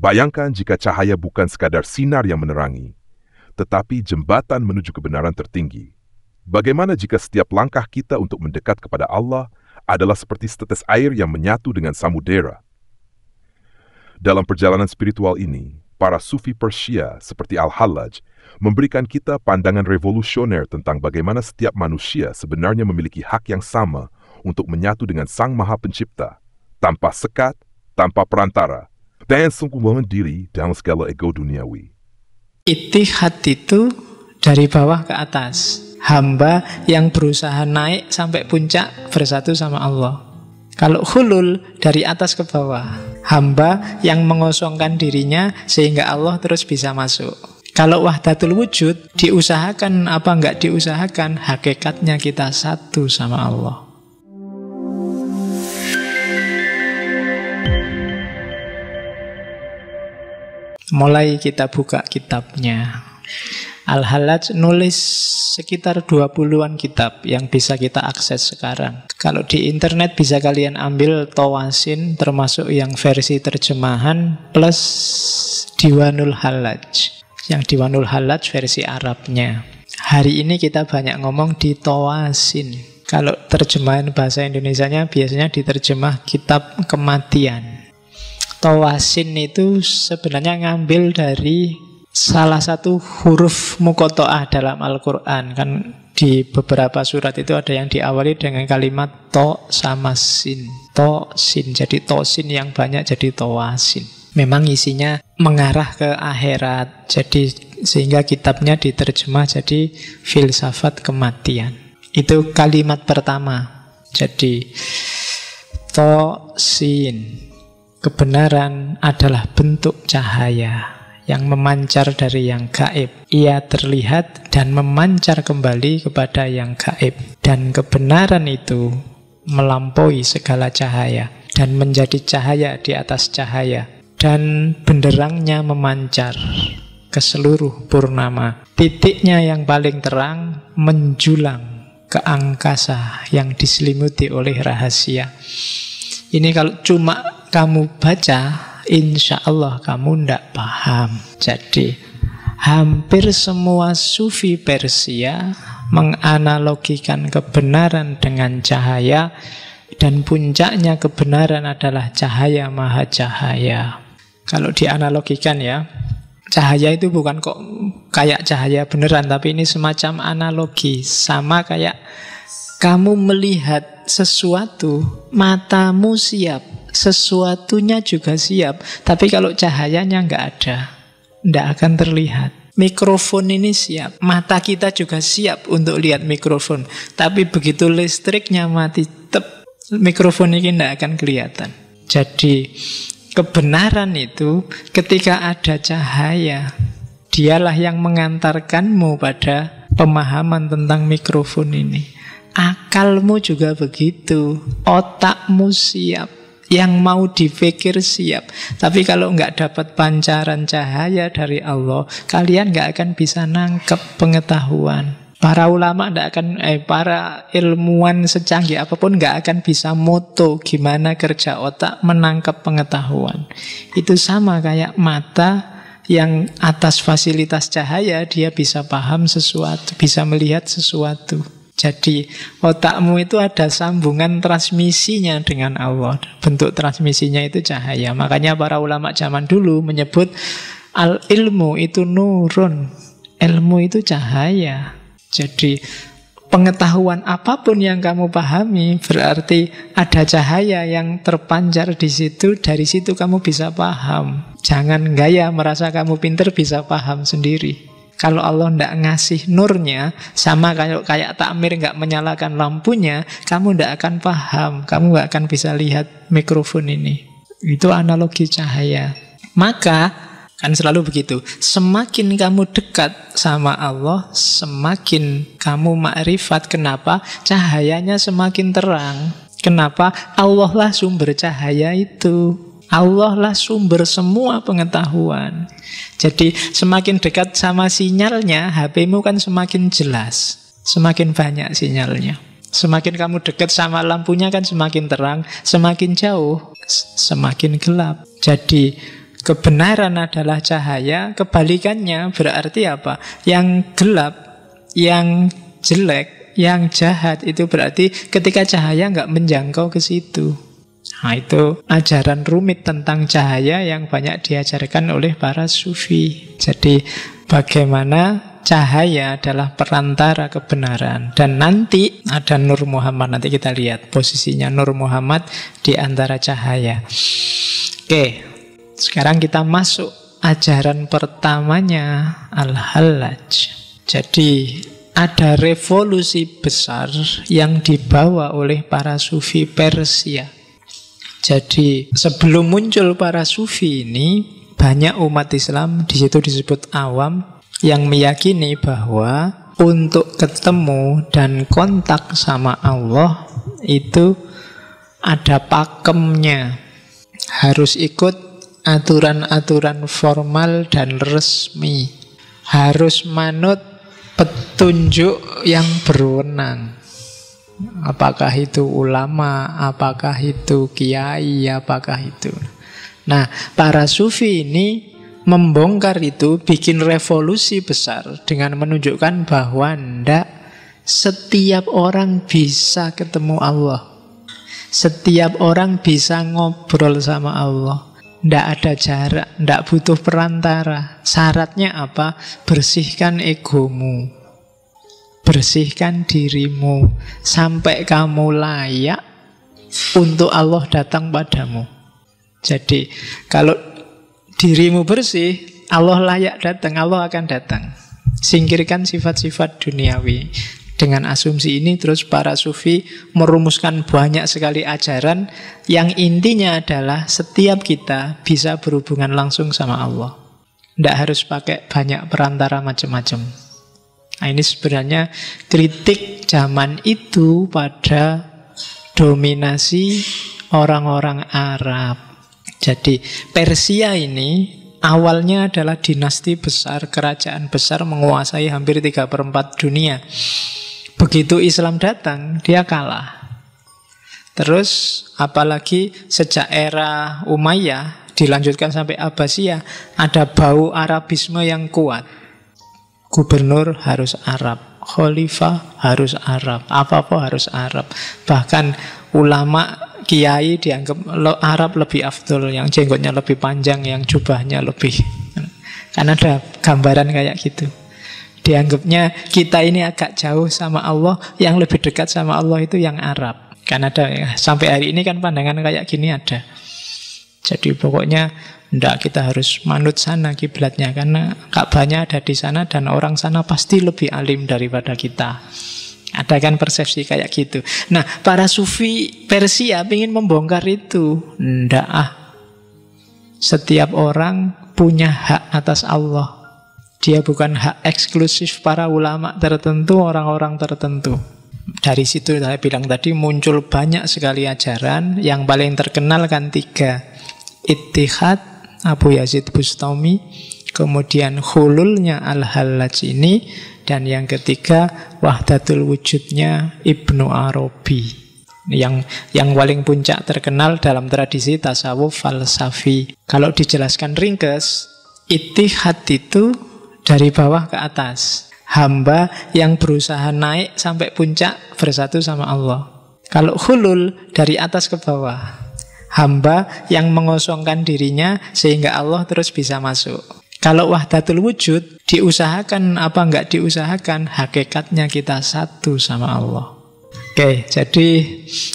Bayangkan jika cahaya bukan sekadar sinar yang menerangi, tetapi jembatan menuju kebenaran tertinggi. Bagaimana jika setiap langkah kita untuk mendekat kepada Allah adalah seperti setetes air yang menyatu dengan samudera? Dalam perjalanan spiritual ini, para sufi Persia seperti Al-Hallaj memberikan kita pandangan revolusioner tentang bagaimana setiap manusia sebenarnya memiliki hak yang sama untuk menyatu dengan Sang Maha Pencipta, tanpa sekat, tanpa perantara, dan sungguh mandiri dalam segala ego duniawi. Ittihad itu dari bawah ke atas. Hamba yang berusaha naik sampai puncak bersatu sama Allah. Kalau hulul dari atas ke bawah. Hamba yang mengosongkan dirinya sehingga Allah terus bisa masuk. Kalau wahdatul wujud, diusahakan apa enggak diusahakan, hakikatnya kita satu sama Allah. Mulai kita buka kitabnya. Al-Hallaj nulis sekitar 20-an kitab yang bisa kita akses sekarang. Kalau di internet bisa kalian ambil Tawasin, termasuk yang versi terjemahan, plus Diwanul Hallaj. Yang Diwanul Hallaj versi Arabnya. Hari ini kita banyak ngomong di Tawasin. Kalau terjemahan bahasa Indonesianya biasanya diterjemah kitab kematian. Tawasin itu sebenarnya ngambil dari salah satu huruf muqatta'ah dalam Al-Quran. Kan di beberapa surat itu ada yang diawali dengan kalimat to sama sin. To sin, jadi tosin yang banyak jadi tawasin. Memang isinya mengarah ke akhirat. Jadi sehingga kitabnya diterjemah jadi filsafat kematian. Itu kalimat pertama. Jadi to sin, kebenaran adalah bentuk cahaya yang memancar dari yang gaib. Ia terlihat dan memancar kembali kepada yang gaib. Dan kebenaran itu melampaui segala cahaya dan menjadi cahaya di atas cahaya. Dan benderangnya memancar ke seluruh purnama. Titiknya yang paling terang menjulang ke angkasa yang diselimuti oleh rahasia. Ini kalau cuma kamu baca, insya Allah kamu tidak paham. Jadi hampir semua sufi Persia menganalogikan kebenaran dengan cahaya, dan puncaknya kebenaran adalah cahaya maha cahaya. Kalau dianalogikan ya, cahaya itu bukan kok kayak cahaya beneran, tapi ini semacam analogi. Sama kayak kamu melihat sesuatu, matamu siap, sesuatunya juga siap. Tapi kalau cahayanya nggak ada, nggak akan terlihat. Mikrofon ini siap, mata kita juga siap untuk lihat mikrofon. Tapi begitu listriknya mati, mikrofon ini nggak akan kelihatan. Jadi kebenaran itu ketika ada cahaya, dialah yang mengantarkanmu pada pemahaman tentang mikrofon ini. Akalmu juga begitu, otakmu siap, yang mau dipikir siap. Tapi kalau nggak dapat pancaran cahaya dari Allah, kalian nggak akan bisa nangkep pengetahuan. Para ulama nggak akan, para ilmuwan secanggih apapun nggak akan bisa moto gimana kerja otak menangkap pengetahuan. Itu sama kayak mata yang atas fasilitas cahaya dia bisa paham sesuatu, bisa melihat sesuatu. Jadi otakmu itu ada sambungan transmisinya dengan Allah. Bentuk transmisinya itu cahaya. Makanya para ulama zaman dulu menyebut al-ilmu itu nurun. Ilmu itu cahaya. Jadi pengetahuan apapun yang kamu pahami berarti ada cahaya yang terpancar di situ. Dari situ kamu bisa paham. Jangan gaya merasa kamu pinter bisa paham sendiri. Kalau Allah tidak ngasih nurnya, sama kayak takmir nggak menyalakan lampunya, kamu tidak akan paham, kamu nggak akan bisa lihat mikrofon ini. Itu analogi cahaya. Maka kan selalu begitu, semakin kamu dekat sama Allah, semakin kamu makrifat. Kenapa? Cahayanya semakin terang. Kenapa? Allah lah sumber cahaya itu. Allah lah sumber semua pengetahuan. Jadi semakin dekat sama sinyalnya, HP-mu kan semakin jelas, semakin banyak sinyalnya. Semakin kamu dekat sama lampunya kan semakin terang, semakin jauh semakin gelap. Jadi kebenaran adalah cahaya, kebalikannya berarti apa? Yang gelap, yang jelek, yang jahat, itu berarti ketika cahaya nggak menjangkau ke situ. Nah, itu ajaran rumit tentang cahaya yang banyak diajarkan oleh para sufi. Jadi bagaimana cahaya adalah perantara kebenaran. Dan nanti ada Nur Muhammad. Nanti kita lihat posisinya Nur Muhammad di antara cahaya. Oke, sekarang kita masuk ajaran pertamanya, Al-Hallaj. Jadi ada revolusi besar yang dibawa oleh para sufi Persia. Jadi sebelum muncul para sufi ini, banyak umat Islam, di situ disebut awam, yang meyakini bahwa untuk ketemu dan kontak sama Allah itu ada pakemnya. Harus ikut aturan-aturan formal dan resmi. Harus manut petunjuk yang berwenang. Apakah itu ulama, apakah itu kiai, apakah itu. Nah, para sufi ini membongkar itu, bikin revolusi besar dengan menunjukkan bahwa setiap orang bisa ketemu Allah. Setiap orang bisa ngobrol sama Allah. Tidak ada jarak, tidak butuh perantara. Syaratnya apa? Bersihkan egomu, bersihkan dirimu sampai kamu layak untuk Allah datang padamu. Jadi kalau dirimu bersih, Allah layak datang, Allah akan datang. Singkirkan sifat-sifat duniawi. Dengan asumsi ini terus para sufi merumuskan banyak sekali ajaran yang intinya adalah setiap kita bisa berhubungan langsung sama Allah. Tidak harus pakai banyak perantara macam-macam. Nah, ini sebenarnya kritik zaman itu pada dominasi orang-orang Arab. Jadi Persia ini awalnya adalah dinasti besar, kerajaan besar menguasai hampir 3/4 dunia. Begitu Islam datang, dia kalah. Terus apalagi sejak era Umayyah dilanjutkan sampai Abbasiyah, ada bau Arabisme yang kuat. Gubernur harus Arab, khalifah harus Arab, apa-apa harus Arab. Bahkan ulama, kiai dianggap Arab lebih afdol, yang jenggotnya lebih panjang, yang jubahnya lebih. Karena ada gambaran kayak gitu. Dianggapnya kita ini agak jauh sama Allah, yang lebih dekat sama Allah itu yang Arab. Kan ada ya, sampai hari ini kan pandangan kayak gini ada. Jadi pokoknya kita harus manut sana kiblatnya, karena Ka'bahnya ada di sana dan orang sana pasti lebih alim daripada kita. Ada kan persepsi kayak gitu. Nah, para sufi Persia ingin membongkar itu. Setiap orang punya hak atas Allah. Dia bukan hak eksklusif para ulama tertentu, orang-orang tertentu. Dari situ saya bilang tadi muncul banyak sekali ajaran. Yang paling terkenal kan 3. Ittihad, Abu Yazid Bustami, kemudian hululnya Al-Hallaj ini, dan yang ketiga Wahdatul Wujudnya Ibnu Arabi. Yang paling puncak terkenal dalam tradisi tasawuf falsafi. Kalau dijelaskan ringkes, ittihad itu dari bawah ke atas. Hamba yang berusaha naik sampai puncak bersatu sama Allah. Kalau hulul dari atas ke bawah. Hamba yang mengosongkan dirinya sehingga Allah terus bisa masuk. Kalau wahdatul wujud, diusahakan apa enggak diusahakan, hakikatnya kita satu sama Allah. Oke, jadi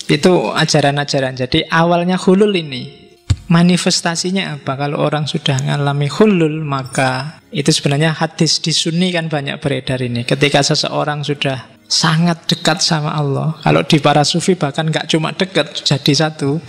itu ajaran-ajaran. Jadi awalnya hulul ini. Manifestasinya apa? Kalau orang sudah mengalami hulul, maka itu sebenarnya hadis di Sunni kan banyak beredar ini. Ketika seseorang sudah sangat dekat sama Allah, kalau di para sufi bahkan nggak cuma dekat, jadi satu.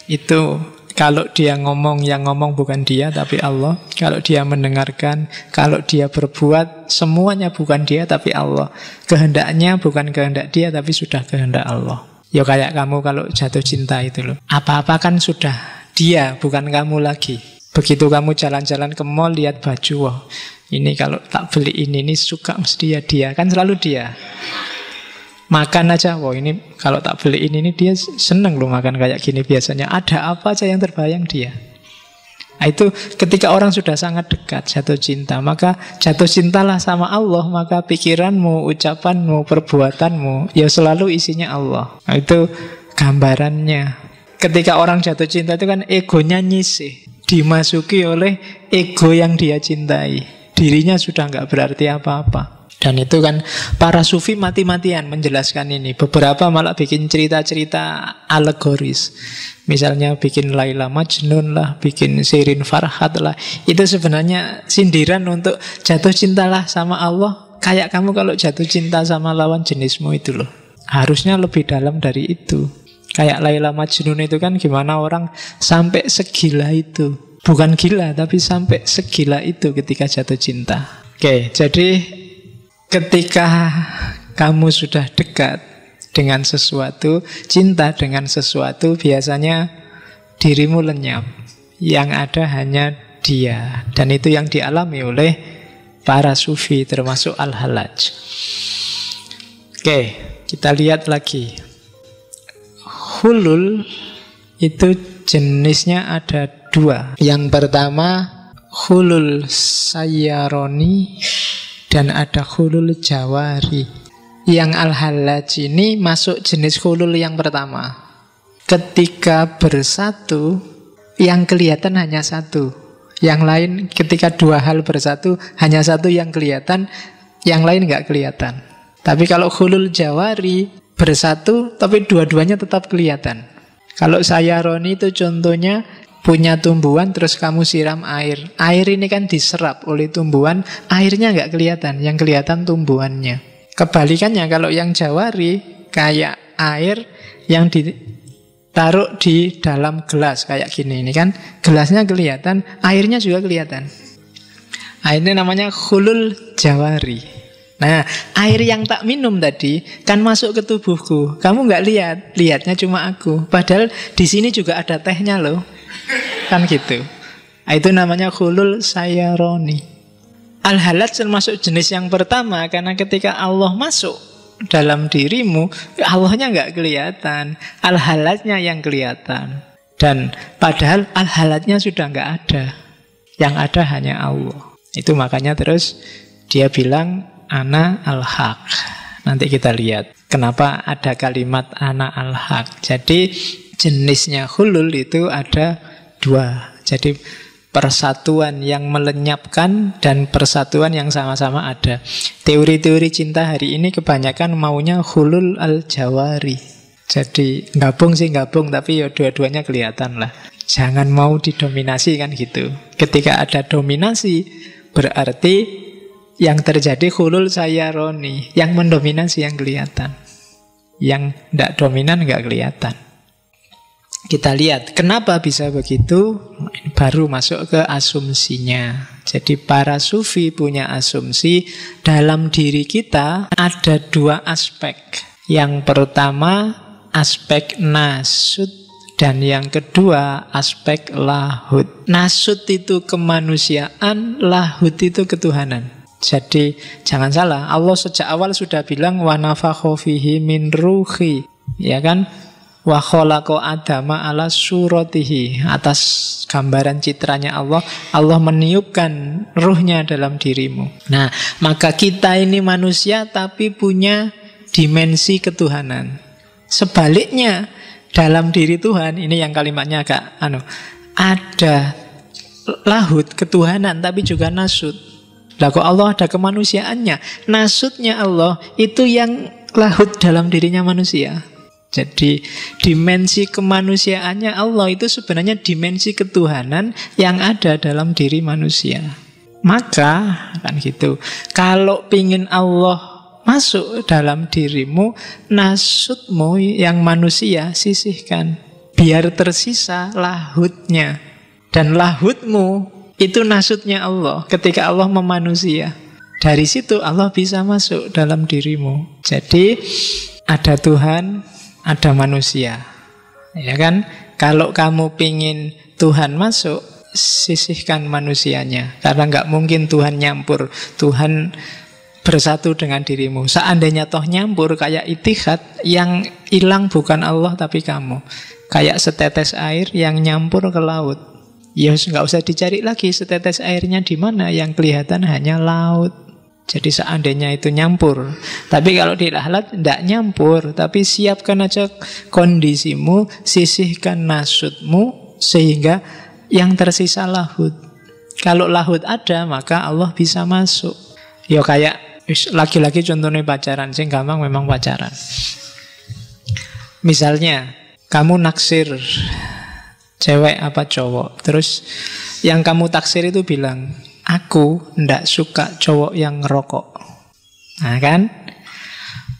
Itu kalau dia ngomong, yang ngomong bukan dia tapi Allah. Kalau dia mendengarkan, kalau dia berbuat, semuanya bukan dia tapi Allah. Kehendaknya bukan kehendak dia tapi sudah kehendak Allah. Ya kayak kamu kalau jatuh cinta itu loh. Apa-apa kan sudah dia, bukan kamu lagi. Begitu kamu jalan-jalan ke mall, lihat baju, wah, ini kalau tak beli ini suka mesti ya dia. Kan selalu dia. Makan aja, wah ini kalau tak beli ini dia seneng loh makan kayak gini biasanya. Ada apa aja yang terbayang dia. Nah, itu ketika orang sudah sangat dekat jatuh cinta, maka jatuh cintalah sama Allah, maka pikiranmu, ucapanmu, perbuatanmu ya selalu isinya Allah. Nah, itu gambarannya. Ketika orang jatuh cinta itu kan egonya nyisih, dimasuki oleh ego yang dia cintai. Dirinya sudah nggak berarti apa-apa. Dan itu kan para sufi mati-matian menjelaskan ini. Beberapa malah bikin cerita-cerita alegoris. Misalnya bikin Laila Majnun lah, bikin Shirin Farhat lah. Itu sebenarnya sindiran untuk jatuh cintalah sama Allah. Kayak kamu kalau jatuh cinta sama lawan jenismu itu loh. Harusnya lebih dalam dari itu. Kayak Laila Majnun itu kan gimana orang sampai segila itu. Bukan gila, tapi sampai segila itu ketika jatuh cinta. Oke, jadi ketika kamu sudah dekat dengan sesuatu, cinta dengan sesuatu, biasanya dirimu lenyap. Yang ada hanya dia. Dan itu yang dialami oleh para sufi, termasuk Al-Hallaj. Oke, kita lihat lagi. Hulul itu jenisnya ada dua. Yang pertama, hulul sayyaroni, dan ada hulul jawari. Yang Al-Hallaj ini masuk jenis hulul yang pertama. Ketika bersatu, yang kelihatan hanya satu. Yang lain ketika dua hal bersatu, hanya satu yang kelihatan, yang lain nggak kelihatan. Tapi kalau hulul jawari, bersatu tapi dua-duanya tetap kelihatan. Kalau sayaroni itu contohnya punya tumbuhan terus kamu siram air. Air ini kan diserap oleh tumbuhan, airnya nggak kelihatan, yang kelihatan tumbuhannya. Kebalikannya kalau yang jawari kayak air yang ditaruh di dalam gelas kayak gini. Ini kan gelasnya kelihatan, airnya juga kelihatan. Nah, ini namanya hulul jawari. Nah, air yang tak minum tadi kan masuk ke tubuhku. Kamu nggak lihat, lihatnya cuma aku. Padahal di sini juga ada tehnya loh. Kan gitu. Itu namanya hulul sayaroni. Al-Hallaj termasuk jenis yang pertama, karena ketika Allah masuk dalam dirimu, Allahnya nggak kelihatan, Al-Hallajnya yang kelihatan. Dan padahal Al-Hallajnya sudah nggak ada, yang ada hanya Allah. Itu makanya terus dia bilang ana al-haq. Nanti kita lihat kenapa ada kalimat ana al-haq. Jadi jenisnya hulul itu ada dua. Jadi persatuan yang melenyapkan dan persatuan yang sama-sama ada. Teori-teori cinta hari ini kebanyakan maunya hulul al-jawari. Jadi gabung sih gabung, tapi ya dua-duanya kelihatan lah. Jangan mau didominasi kan gitu. Ketika ada dominasi berarti yang terjadi hulul sayaroni, yang mendominasi yang kelihatan. Yang tidak dominan nggak kelihatan. Kita lihat kenapa bisa begitu. Baru masuk ke asumsinya. Jadi para sufi punya asumsi dalam diri kita ada dua aspek. Yang pertama aspek nasut, dan yang kedua aspek lahud. Nasut itu kemanusiaan, lahud itu ketuhanan. Jadi jangan salah, Allah sejak awal sudah bilang wa nafakha fihi min ruhi, ya kan? Wa khalaqa adama ala suratihi. Atas gambaran citranya Allah, Allah meniupkan ruhnya dalam dirimu. Nah, maka kita ini manusia tapi punya dimensi ketuhanan. Sebaliknya, dalam diri Tuhan, ini yang kalimatnya agak ada lahud ketuhanan tapi juga nasut. Lah kok Allah ada kemanusiaannya? Nasutnya Allah itu yang lahud dalam dirinya manusia. Jadi dimensi kemanusiaannya Allah itu sebenarnya dimensi ketuhanan yang ada dalam diri manusia. Maka kan gitu, kalau pingin Allah masuk dalam dirimu, nasutmu yang manusia sisihkan, biar tersisa lahudnya. Dan lahudmu itu nasutnya Allah ketika Allah memanusia. Dari situ Allah bisa masuk dalam dirimu. Jadi ada Tuhan, ada manusia, ya kan? Kalau kamu pingin Tuhan masuk, sisihkan manusianya, karena nggak mungkin Tuhan nyampur. Tuhan bersatu dengan dirimu. Seandainya toh nyampur kayak itihad, yang hilang bukan Allah tapi kamu. Kayak setetes air yang nyampur ke laut. Ya nggak usah dicari lagi setetes airnya di mana, yang kelihatan hanya laut. Jadi seandainya itu nyampur, tapi kalau di lahat tidak nyampur, tapi siapkan aja kondisimu, sisihkan nasutmu sehingga yang tersisa lahut. Kalau lahut ada, maka Allah bisa masuk. Ya kayak lagi-lagi contohnya pacaran, sing gampang memang pacaran. Misalnya kamu naksir cewek apa cowok, terus yang kamu taksir itu bilang, aku ndak suka cowok yang ngerokok. Nah kan?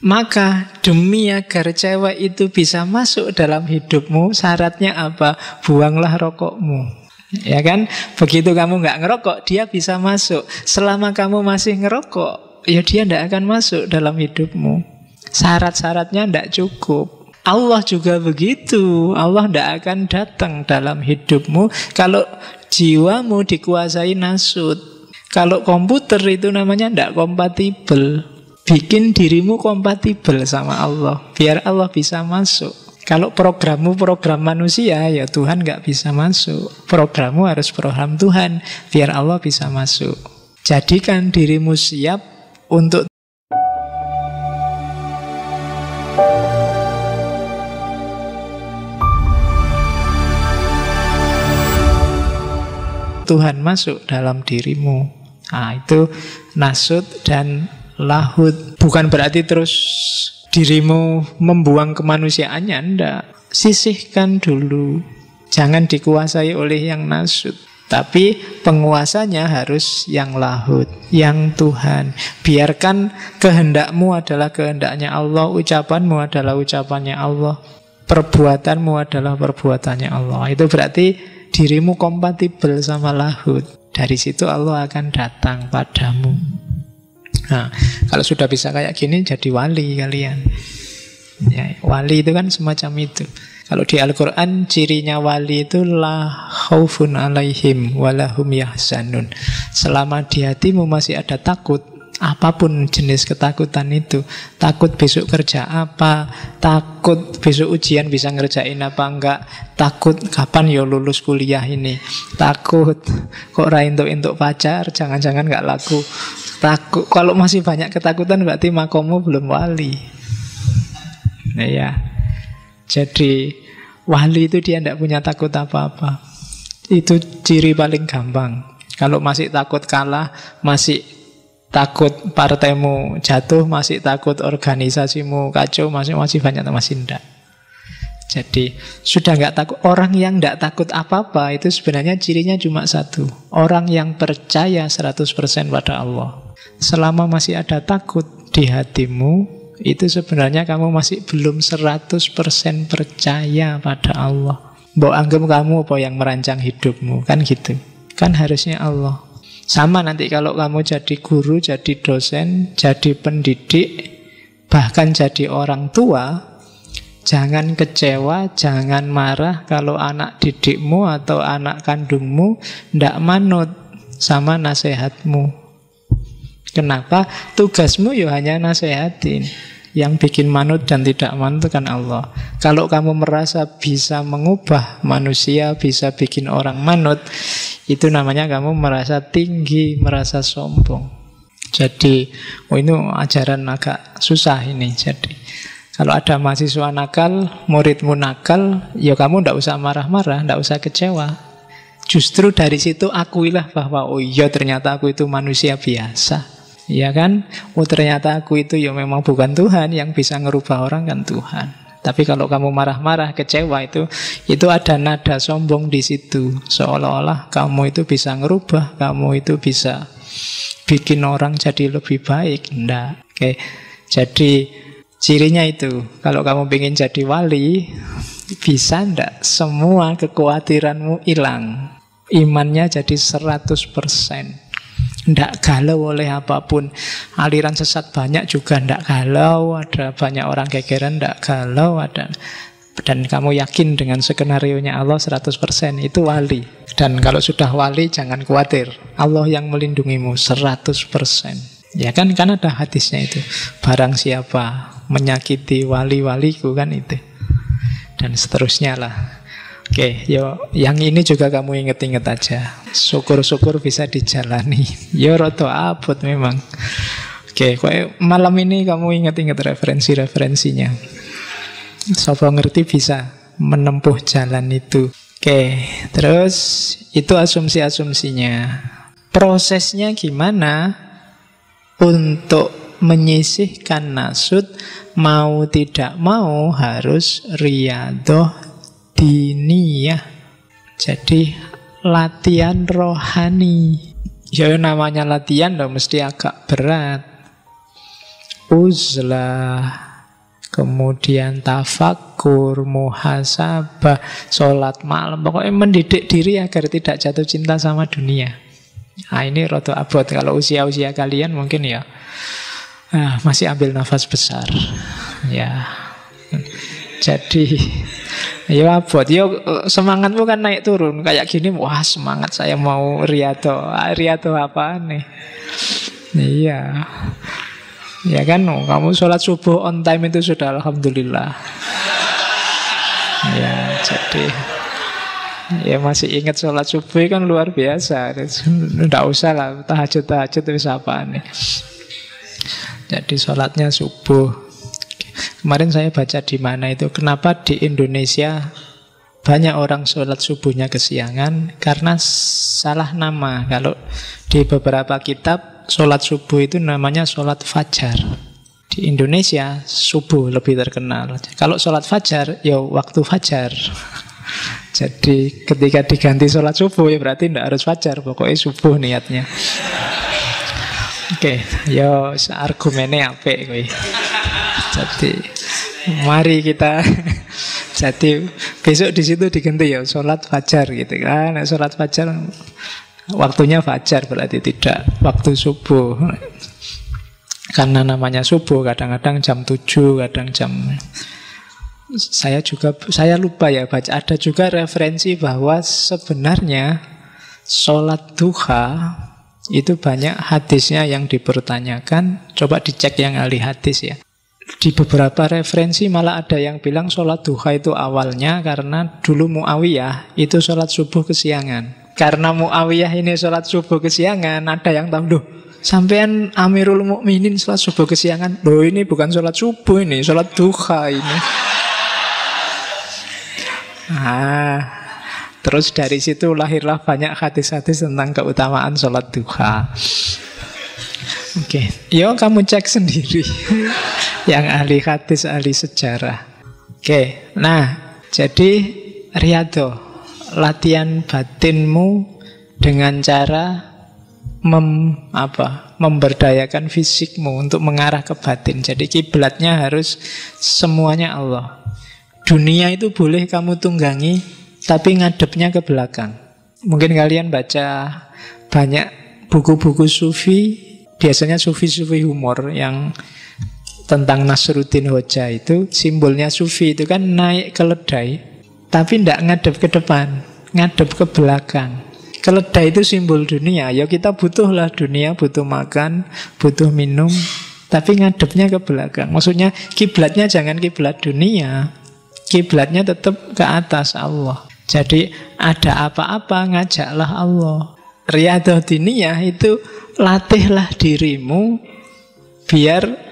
Maka demi agar cewek itu bisa masuk dalam hidupmu, syaratnya apa? Buanglah rokokmu. Ya kan? Begitu kamu nggak ngerokok, dia bisa masuk. Selama kamu masih ngerokok, ya dia ndak akan masuk dalam hidupmu. Syarat-syaratnya ndak cukup. Allah juga begitu. Allah tidak akan datang dalam hidupmu kalau jiwamu dikuasai nasut. Kalau komputer itu namanya tidak kompatibel. Bikin dirimu kompatibel sama Allah, biar Allah bisa masuk. Kalau programmu program manusia, ya Tuhan nggak bisa masuk. Programmu harus program Tuhan, biar Allah bisa masuk. Jadikan dirimu siap untuk Tuhan masuk dalam dirimu. Nah, itu nasut dan lahut. Bukan berarti terus dirimu membuang kemanusiaannya, enggak. Sisihkan dulu. Jangan dikuasai oleh yang nasut, tapi penguasanya harus yang lahut, yang Tuhan. Biarkan kehendakmu adalah kehendaknya Allah, ucapanmu adalah ucapannya Allah, perbuatanmu adalah perbuatannya Allah. Itu berarti dirimu kompatibel sama lahut. Dari situ Allah akan datang padamu. Nah, kalau sudah bisa kayak gini, jadi wali kalian. Ya, wali itu kan semacam itu. Kalau di Al-Quran cirinya wali itu la khaufun alaihim walahum yahzanun. Selama di hatimu masih ada takut, apapun jenis ketakutan itu, takut besok kerja apa, takut besok ujian bisa ngerjain apa enggak, takut kapan ya lulus kuliah ini, takut kok untuk pacar, jangan-jangan enggak laku, takut. Kalau masih banyak ketakutan berarti makommu belum wali. Nah ya, jadi wali itu dia tidak punya takut apa-apa. Itu ciri paling gampang. Kalau masih takut kalah, masih takut partaimu jatuh, masih takut organisasimu kacau, masih banyak, masih enggak. Jadi sudah enggak takut. Orang yang enggak takut apa-apa itu sebenarnya cirinya cuma satu. Orang yang percaya 100% pada Allah. Selama masih ada takut di hatimu, itu sebenarnya kamu masih belum 100% percaya pada Allah. Mbok anggap kamu apa yang merancang hidupmu, kan gitu. Kan harusnya Allah. Sama nanti kalau kamu jadi guru, jadi dosen, jadi pendidik, bahkan jadi orang tua, jangan kecewa, jangan marah kalau anak didikmu atau anak kandungmu tidak manut sama nasihatmu. Kenapa? Tugasmu ya hanya nasehatin. Yang bikin manut dan tidak manut kan Allah. Kalau kamu merasa bisa mengubah manusia, bisa bikin orang manut, itu namanya kamu merasa tinggi, merasa sombong. Jadi, ini ajaran agak susah ini. Jadi, kalau ada mahasiswa nakal, muridmu nakal, ya kamu tidak usah marah-marah, tidak usah kecewa. Justru dari situ akuilah bahwa oh iya ternyata aku itu manusia biasa. Ya kan? Oh ternyata aku itu ya memang bukan Tuhan, yang bisa ngerubah orang kan Tuhan. Tapi kalau kamu marah-marah, kecewa, itu ada nada sombong di situ. Seolah-olah kamu itu bisa ngerubah, kamu itu bisa bikin orang jadi lebih baik. Nggak. Oke. Jadi cirinya itu, kalau kamu ingin jadi wali, bisa ndak semua kekhawatiranmu hilang, imannya jadi 100%. Ndak galau oleh apapun. Aliran sesat banyak juga ndak galau. Ada banyak orang gegeran ndak galau. Dan kamu yakin dengan skenario-nya Allah 100%. Itu wali. Dan kalau sudah wali jangan khawatir, Allah yang melindungimu 100%. Ya kan ada hadisnya itu. Barang siapa menyakiti wali-waliku kan itu. Dan seterusnya lah. Oke, yo, yang ini juga kamu inget-inget aja. Syukur-syukur bisa dijalani. Yo, roto abot memang. Oke, kok malam ini kamu inget-inget referensi-referensinya. Sopo ngerti bisa menempuh jalan itu. Oke, terus itu asumsi-asumsinya. Prosesnya gimana untuk menyisihkan nasut, mau tidak mau harus riyadhah diniyah. Jadi latihan rohani. Ya namanya latihan loh, mesti agak berat. Uzlah, kemudian tafakur, muhasabah, sholat malam. Pokoknya mendidik diri agar tidak jatuh cinta sama dunia. Nah ini roto abot. Kalau usia-usia kalian mungkin ya masih ambil nafas besar. Ya, jadi ya abot. Yo, semangatmu kan naik turun. Kayak gini, wah semangat saya mau riyadhah. Riyadhah apa nih? Iya. Ya kan, kamu sholat subuh on time itu sudah alhamdulillah. Ya, jadi ya masih ingat sholat subuh kan luar biasa. Tidak usah lah tahajud-tahajud itu apa nih. Jadi sholatnya subuh. Kemarin saya baca di mana itu, kenapa di Indonesia banyak orang sholat subuhnya kesiangan, karena salah nama. Kalau di beberapa kitab sholat subuh itu namanya sholat fajar. Di Indonesia subuh lebih terkenal. Kalau sholat fajar ya waktu fajar. Jadi ketika diganti sholat subuh ya berarti tidak harus fajar, pokoknya subuh niatnya. Oke, yo argumennya apik kowe. Jadi mari kita jadi besok di situ diganti ya sholat fajar gitu kan. Sholat fajar waktunya fajar berarti tidak waktu subuh. Karena namanya subuh, kadang-kadang jam 7, kadang jam. Saya lupa ya baca, ada juga referensi bahwa sebenarnya sholat duha itu banyak hadisnya yang dipertanyakan. Coba dicek yang ahli hadis ya. Di beberapa referensi malah ada yang bilang sholat duha itu awalnya karena dulu Muawiyah itu sholat subuh kesiangan. Karena Muawiyah ini sholat subuh kesiangan, ada yang tahu, loh sampean Amirul Mukminin sholat subuh kesiangan. Loh ini bukan sholat subuh, ini sholat duha ini. Terus dari situ lahirlah banyak hadis-hadis tentang keutamaan sholat duha. Oke, yo kamu cek sendiri. Yang ahli hadis, ahli sejarah. Oke, nah jadi riyadhah, latihan batinmu dengan cara memberdayakan fisikmu untuk mengarah ke batin. Jadi kiblatnya harus semuanya Allah. Dunia itu boleh kamu tunggangi, tapi ngadepnya ke belakang. Mungkin kalian baca banyak buku-buku sufi, biasanya sufi-sufi humor yang tentang Nasruddin Hoja itu, simbolnya sufi itu kan naik keledai, tapi tidak ngadep ke depan, ngadep ke belakang. Keledai itu simbol dunia. Ya kita butuhlah dunia, butuh makan, butuh minum, tapi ngadepnya ke belakang. Maksudnya kiblatnya jangan kiblat dunia, kiblatnya tetap ke atas Allah. Jadi ada apa-apa ngajaklah Allah. Riyadhah diniyah itu latihlah dirimu biar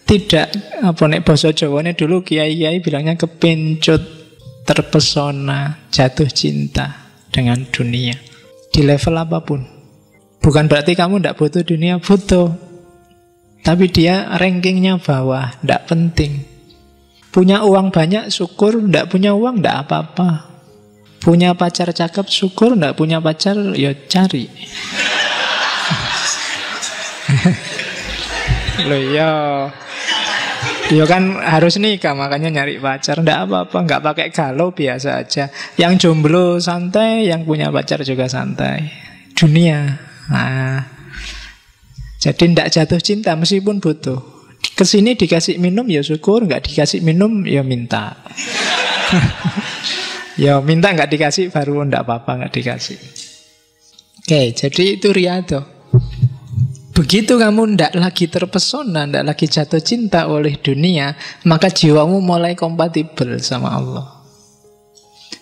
tidak nek basa Jawane dulu kiai-kiai bilangnya kepencut, terpesona, jatuh cinta dengan dunia di level apapun. Bukan berarti kamu tidak butuh dunia, butuh, tapi dia rankingnya bawah, tidak penting. Punya uang banyak syukur, tidak punya uang tidak apa-apa. Punya pacar cakep syukur, tidak punya pacar ya cari. Loh ya, ya kan harus nikah, makanya nyari pacar. Nggak apa-apa, nggak pakai galau, biasa aja. Yang jomblo santai, yang punya pacar juga santai. Dunia. Jadi nggak jatuh cinta meskipun butuh. Kesini dikasih minum ya syukur, nggak dikasih minum ya minta. Ya minta nggak dikasih baru nggak apa-apa nggak dikasih. Oke, jadi itu riyadhah. Begitu kamu tidak lagi terpesona, tidak lagi jatuh cinta oleh dunia, maka jiwamu mulai kompatibel sama Allah.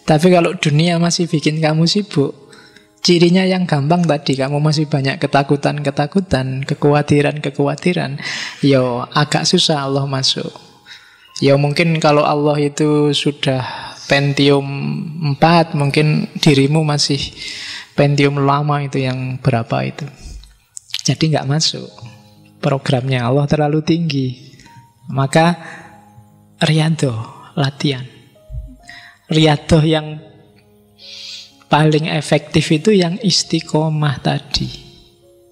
Tapi kalau dunia masih bikin kamu sibuk, cirinya yang gampang tadi, kamu masih banyak ketakutan-ketakutan, kekhawatiran-kekhawatiran, yo agak susah Allah masuk. Ya mungkin kalau Allah itu sudah Pentium 4, mungkin dirimu masih Pentium lama itu yang berapa itu. Jadi nggak masuk. Programnya Allah terlalu tinggi. Maka riyadhah, latihan. Riyadhah yang paling efektif itu yang istiqomah tadi.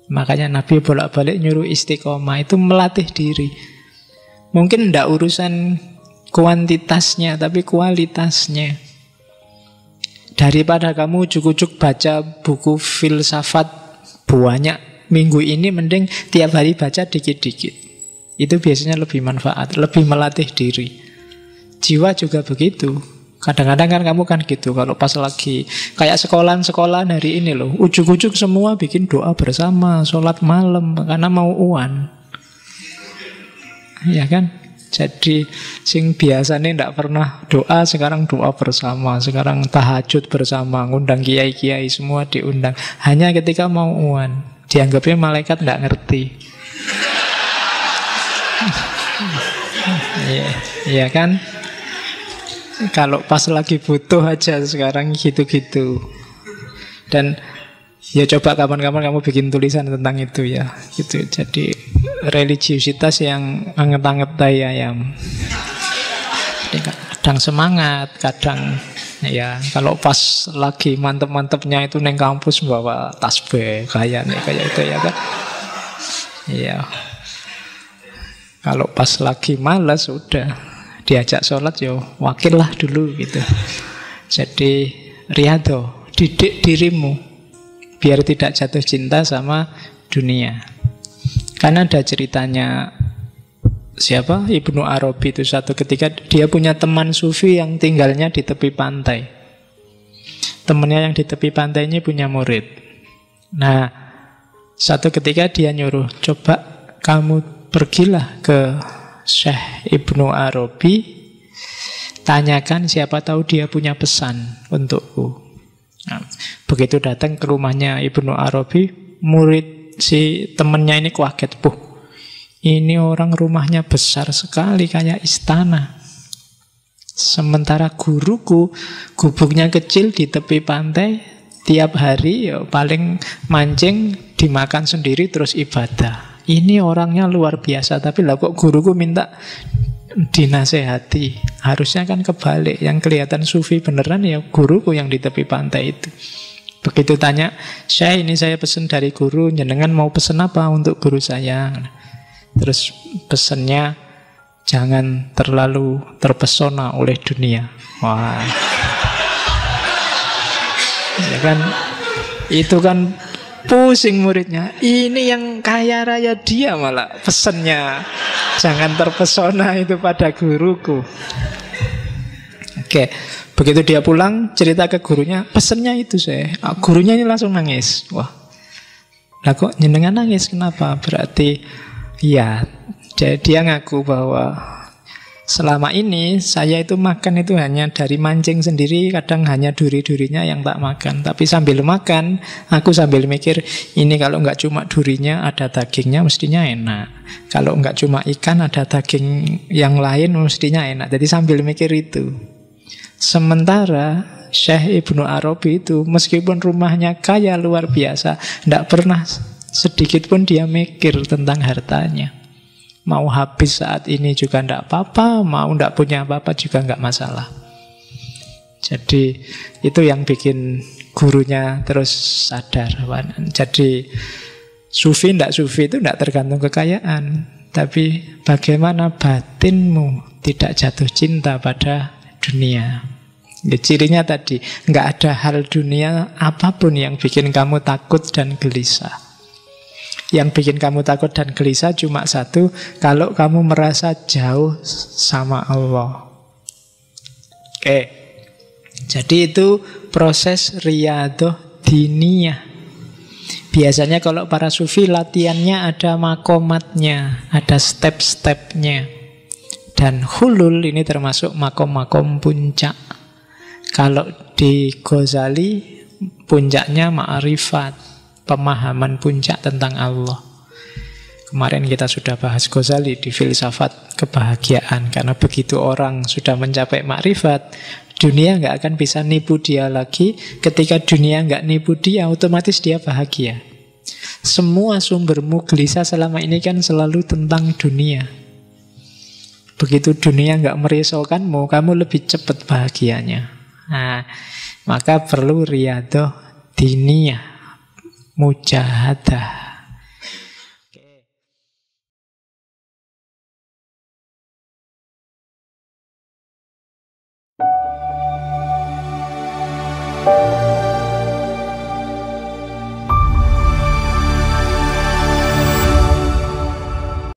Makanya Nabi bolak-balik nyuruh istiqomah, itu melatih diri. Mungkin tidak urusan kuantitasnya, tapi kualitasnya. Daripada kamu ujuk-ujuk baca buku filsafat banyak minggu ini, mending tiap hari baca dikit-dikit. Itu biasanya lebih manfaat, lebih melatih diri. Jiwa juga begitu. Kadang-kadang kan kamu kan gitu, kalau pas lagi kayak sekolahan hari ini loh, ujuk-ujuk semua bikin doa bersama, sholat malam, karena mau UAN. Ya kan? Jadi sing biasanya tidak pernah doa, sekarang doa bersama, sekarang tahajud bersama, ngundang kiai-kiai semua diundang. Hanya ketika mau UAN, dianggapnya malaikat tidak ngerti. Iya kan? Kalau pas lagi butuh aja sekarang gitu-gitu. Dan ya coba kapan-kapan kamu bikin tulisan tentang itu ya, gitu. Jadi religiusitas yang anget-anget tai ayam. Kadang semangat, kadang ya kalau pas lagi mantep-mantepnya itu neng kampus bawa tasbih kayak itu ya kan. Iya. Kalau pas lagi malas udah diajak sholat yo wakil lah dulu gitu. Jadi riyadhah, didik dirimu biar tidak jatuh cinta sama dunia. Karena ada ceritanya siapa? Ibnu Arabi itu satu ketika dia punya teman sufi yang tinggalnya di tepi pantai. Temannya yang di tepi pantai ini punya murid. Nah, satu ketika dia nyuruh, coba kamu pergilah ke Syekh Ibnu Arabi, tanyakan siapa tahu dia punya pesan untukku. Nah, begitu datang ke rumahnya Ibnu Arabi, murid si temennya ini kaget, ini orang rumahnya besar sekali kayak istana. Sementara guruku gubuknya kecil di tepi pantai, tiap hari ya paling mancing, dimakan sendiri terus ibadah. Ini orangnya luar biasa, tapi lah kok guruku minta dinasehati. Harusnya kan kebalik, yang kelihatan sufi beneran ya guruku yang di tepi pantai itu. Begitu tanya, ini saya pesen dari guru, jenengan mau pesen apa untuk guru saya? Terus pesennya, jangan terlalu terpesona oleh dunia. Wah, ya kan, itu kan pusing muridnya. Ini yang kaya raya dia malah pesennya, jangan terpesona itu pada guruku. Oke, begitu dia pulang cerita ke gurunya, pesennya itu saya. Gurunya ini langsung nangis. Wah, lah kok jenengan nangis, kenapa? Berarti ya, jadi dia ngaku bahwa selama ini saya itu makan itu hanya dari mancing sendiri, kadang hanya duri-durinya yang tak makan. Tapi sambil makan, aku sambil mikir, ini kalau nggak cuma durinya, ada dagingnya mestinya enak. Kalau nggak cuma ikan, ada daging yang lain mestinya enak. Jadi sambil mikir itu. Sementara Syekh Ibnu Arabi itu meskipun rumahnya kaya luar biasa, tidak pernah sedikit pun dia mikir tentang hartanya. Mau habis saat ini juga tidak apa-apa, mau tidak punya apa-apa juga nggak masalah. Jadi itu yang bikin gurunya terus sadar. Jadi sufi tidak sufi itu tidak tergantung kekayaan, tapi bagaimana batinmu tidak jatuh cinta pada dunia. Ya, cirinya tadi, nggak ada hal dunia apapun yang bikin kamu takut dan gelisah. Yang bikin kamu takut dan gelisah cuma satu, kalau kamu merasa jauh sama Allah. Oke. Jadi itu proses riyadhah diniyah. Biasanya kalau para sufi latihannya ada makomatnya, ada step-stepnya. Dan hulul ini termasuk makom-makom puncak. Kalau di Ghazali, puncaknya ma'rifat, pemahaman puncak tentang Allah. Kemarin kita sudah bahas Ghazali di filsafat kebahagiaan. Karena begitu orang sudah mencapai makrifat, dunia nggak akan bisa nipu dia lagi. Ketika dunia nggak nipu dia, otomatis dia bahagia. Semua sumbermu gelisah selama ini kan selalu tentang dunia. Begitu dunia nggak merisaukanmu, kamu lebih cepat bahagianya. Nah, maka perlu riyadhah diniyah, mujahadah.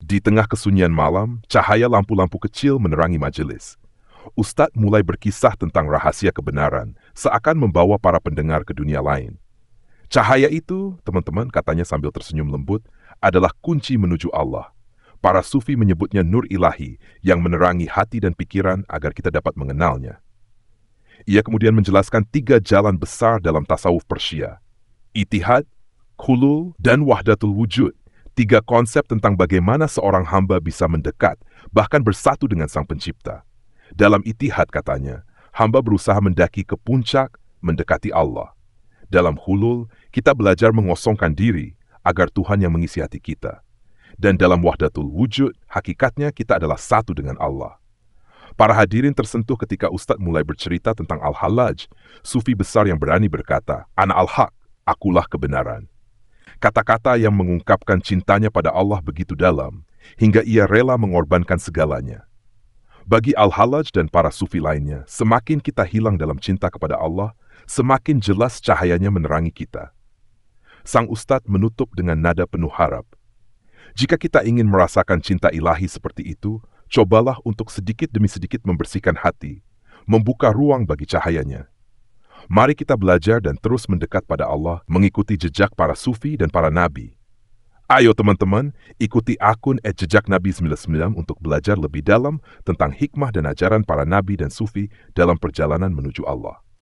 Di tengah kesunyian malam, cahaya lampu-lampu kecil menerangi majelis. Ustadz mulai berkisah tentang rahasia kebenaran, seakan membawa para pendengar ke dunia lain. Cahaya itu, teman-teman, katanya sambil tersenyum lembut, adalah kunci menuju Allah. Para sufi menyebutnya nur ilahi yang menerangi hati dan pikiran agar kita dapat mengenalnya. Ia kemudian menjelaskan 3 jalan besar dalam tasawuf Persia. Itihad, khulul, dan wahdatul wujud. 3 konsep tentang bagaimana seorang hamba bisa mendekat, bahkan bersatu dengan Sang Pencipta. Dalam itihad katanya, hamba berusaha mendaki ke puncak, mendekati Allah. Dalam khulul, kita belajar mengosongkan diri agar Tuhan yang mengisi hati kita. Dan dalam wahdatul wujud, hakikatnya kita adalah satu dengan Allah. Para hadirin tersentuh ketika Ustadz mulai bercerita tentang Al-Hallaj, sufi besar yang berani berkata, "Ana al-haq, akulah kebenaran." Kata-kata yang mengungkapkan cintanya pada Allah begitu dalam, hingga ia rela mengorbankan segalanya. Bagi Al-Hallaj dan para sufi lainnya, semakin kita hilang dalam cinta kepada Allah, semakin jelas cahayanya menerangi kita. Sang Ustadz menutup dengan nada penuh harap. Jika kita ingin merasakan cinta ilahi seperti itu, cobalah untuk sedikit demi sedikit membersihkan hati, membuka ruang bagi cahayanya. Mari kita belajar dan terus mendekat pada Allah, mengikuti jejak para sufi dan para nabi. Ayo teman-teman, ikuti akun @jejaknabi99 untuk belajar lebih dalam tentang hikmah dan ajaran para nabi dan sufi dalam perjalanan menuju Allah.